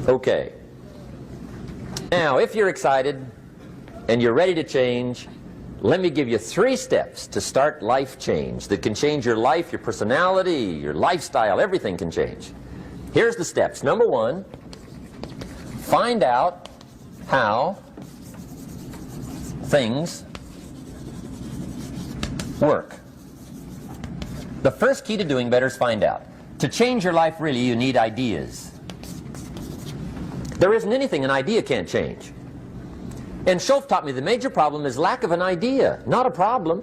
Okay. Now, if you're excited and you're ready to change, let me give you 3 steps to start life change that can change your life, your personality, your lifestyle. Everything can change. Here's the steps. Number 1, find out how things work. The first key to doing better is find out. To change your life, really, you need ideas. There isn't anything an idea can't change. And Schoaf taught me the major problem is lack of an idea, not a problem.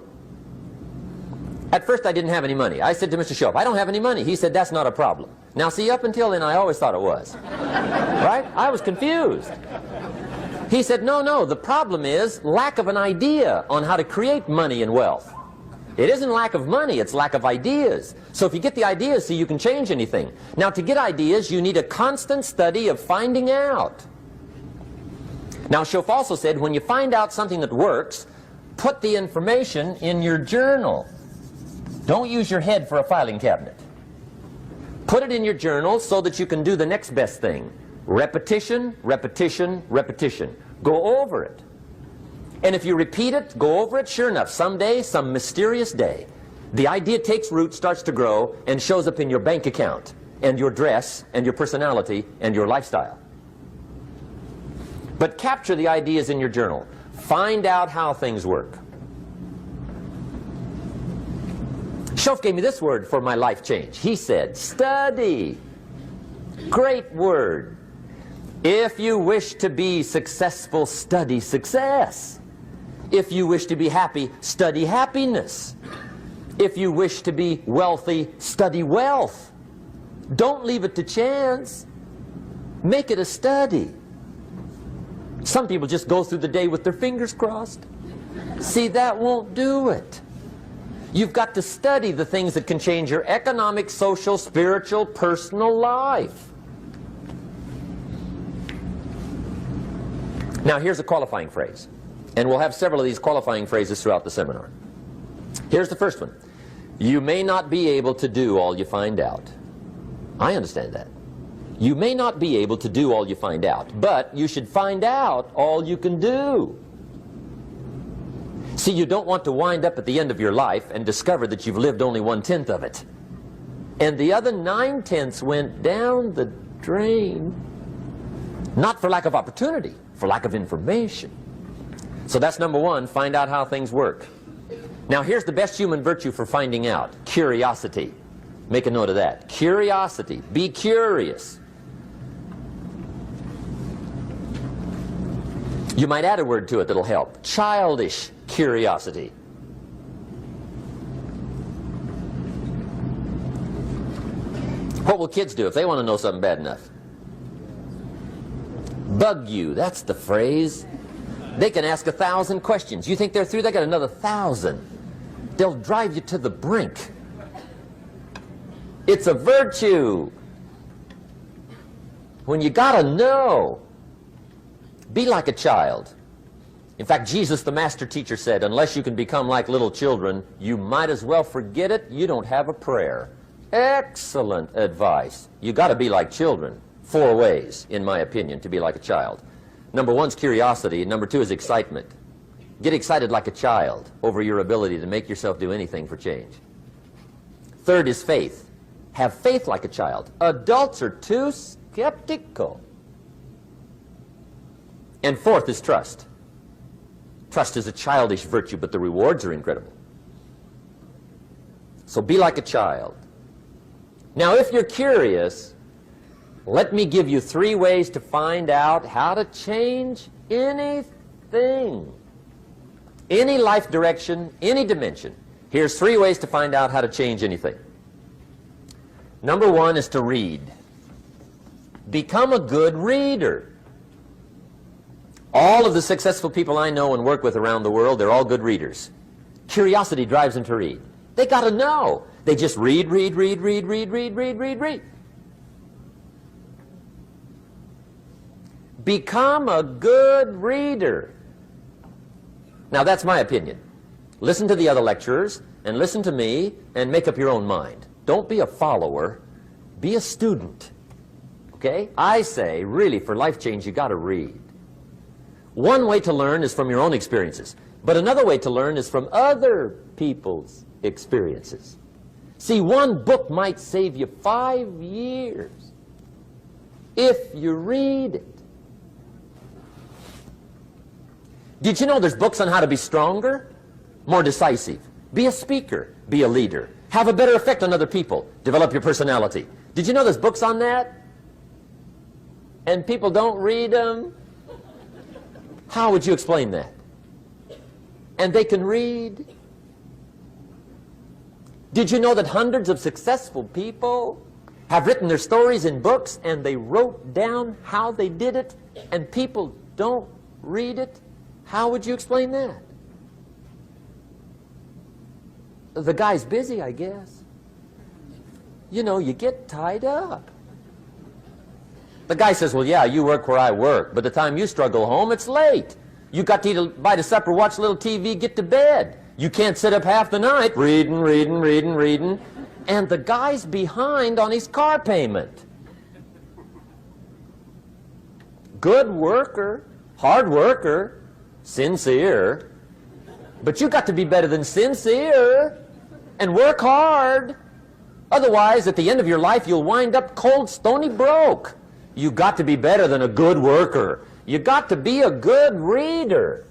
At first I didn't have any money. I said to Mr. Schoaf, I don't have any money. He said, that's not a problem. Now see, up until then I always thought it was. Right? I was confused. He said, no, the problem is lack of an idea on how to create money and wealth. It isn't lack of money, it's lack of ideas. So if you get the ideas, see, you can change anything. Now, to get ideas, you need a constant study of finding out. Now, Schoaf also said, when you find out something that works, put the information in your journal. Don't use your head for a filing cabinet. Put it in your journal so that you can do the next best thing. Repetition, repetition, repetition. Go over it. And if you repeat it, go over it, sure enough, someday, some mysterious day, the idea takes root, starts to grow, and shows up in your bank account, and your dress, and your personality, and your lifestyle. But capture the ideas in your journal. Find out how things work. Schoaf gave me this word for my life change. He said, study. Great word. If you wish to be successful, study success. If you wish to be happy, study happiness. If you wish to be wealthy, study wealth. Don't leave it to chance. Make it a study. Some people just go through the day with their fingers crossed. See, that won't do it. You've got to study the things that can change your economic, social, spiritual, personal life. Now, here's a qualifying phrase. And we'll have several of these qualifying phrases throughout the seminar. Here's the first one. You may not be able to do all you find out. I understand that. You may not be able to do all you find out, but you should find out all you can do. See, you don't want to wind up at the end of your life and discover that you've lived only 1/10 of it. And the other 9/10 went down the drain. Not for lack of opportunity, for lack of information. So that's number 1, find out how things work. Now here's the best human virtue for finding out, curiosity. Make a note of that. Curiosity. Be curious. You might add a word to it that'll help. Childish curiosity. What will kids do if they want to know something bad enough? Bug you. That's the phrase. They can ask 1,000 questions. You think they're through? They got another 1,000. They'll drive you to the brink. It's a virtue. When you gotta know, be like a child. In fact, Jesus, the master teacher, said, unless you can become like little children, you might as well forget it. You don't have a prayer. Excellent advice. You gotta be like children. 4 ways, in my opinion, to be like a child. Number 1 is curiosity, and number 2 is excitement. Get excited like a child over your ability to make yourself do anything for change. 3rd is faith. Have faith like a child. Adults are too skeptical. And 4th is trust. Trust is a childish virtue, but the rewards are incredible. So be like a child. Now, if you're curious, let me give you 3 ways to find out how to change anything. Any life direction, any dimension. Here's 3 ways to find out how to change anything. Number 1 is to read. Become a good reader. All of the successful people I know and work with around the world, they're all good readers. Curiosity drives them to read. They got to know. They just read. Become a good reader. Now that's my opinion. Listen to the other lecturers and listen to me and make up your own mind. Don't be a follower, be a student. Okay? I say, really, for life change, you got to read. One way to learn is from your own experiences, but another way to learn is from other people's experiences. See, one book might save you 5 years if you read it. Did you know there's books on how to be stronger, more decisive, be a speaker, be a leader, have a better effect on other people, develop your personality? Did you know there's books on that? And people don't read them? How would you explain that? And they can read? Did you know that hundreds of successful people have written their stories in books and they wrote down how they did it and people don't read it? How would you explain that? The guy's busy, I guess. You know, you get tied up. The guy says, well, yeah, you work where I work. By the time you struggle home, it's late. You got to eat a bite of supper, watch a little TV, get to bed. You can't sit up half the night reading. And the guy's behind on his car payment. Good worker, hard worker, sincere. But you got to be better than sincere and work hard. Otherwise, at the end of your life, you'll wind up cold, stony broke. You got to be better than a good worker. You got to be a good reader.